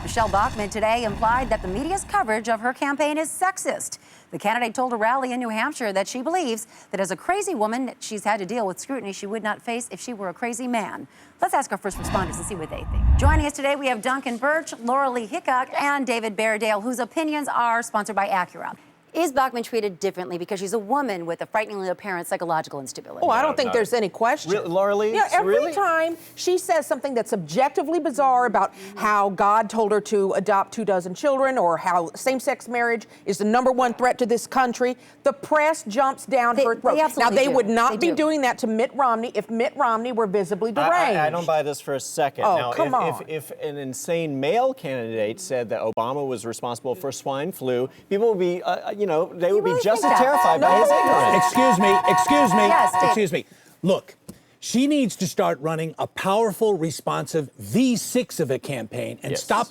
Michele Bachmann today implied that the media's coverage of her campaign is sexist. The candidate told a rally in New Hampshire that she believes that as a crazy woman, she's had to deal with scrutiny she would not face if she were a crazy man. Let's ask our first responders and see what they think. Joining us today, we have Duncan Birch, Laura Lee Hickok, and David Bairdale, whose opinions are sponsored by Acura. Is Bachmann treated differently because she's a woman with a frighteningly apparent psychological instability? Oh, I don't think there's any question. Laura Lee? Yeah, every really? time she says something that's objectively bizarre about how God told her to adopt 24 children or how same-sex marriage is the #1 threat to this country, the press jumps down her throat. Now, they would not be doing that to Mitt Romney if Mitt Romney were visibly deranged. I don't buy this for a second. Oh, now, come on. If an insane male candidate said that Obama was responsible for swine flu, people would be, they would be just as terrified by his ignorance. Excuse me. Yes, Dave. Excuse me. Look, she needs to start running a powerful, responsive V6 of a campaign and stop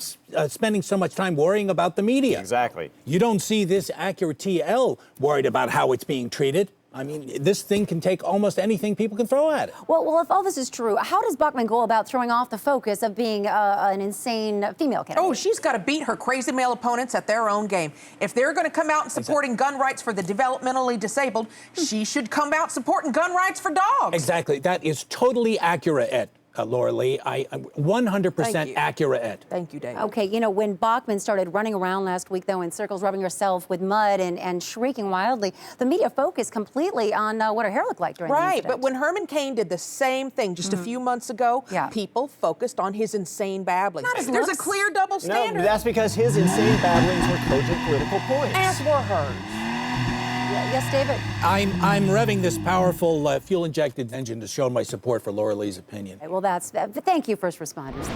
spending so much time worrying about the media. Exactly. You don't see this Acura TL worried about how it's being treated. I mean, this thing can take almost anything people can throw at it. Well, if all this is true, how does Bachmann go about throwing off the focus of being an insane female candidate? Oh, she's got to beat her crazy male opponents at their own game. If they're going to come out and supporting gun rights for the developmentally disabled, she should come out supporting gun rights for dogs. Exactly. That is totally accurate, Laura Lee. I'm 100% accurate. Thank you, Dave. Okay, when Bachmann started running around last week, though, in circles, rubbing herself with mud and shrieking wildly, the media focused completely on what her hair looked like during the incident. But when Herman Cain did the same thing just a few months ago, people focused on his insane babbling. There's a clear double standard. No, that's because his insane babblings were cogent political points. As were hers. Yes, David? I'm revving this powerful fuel-injected engine to show my support for Laura Lee's opinion. Well, thank you, first responders.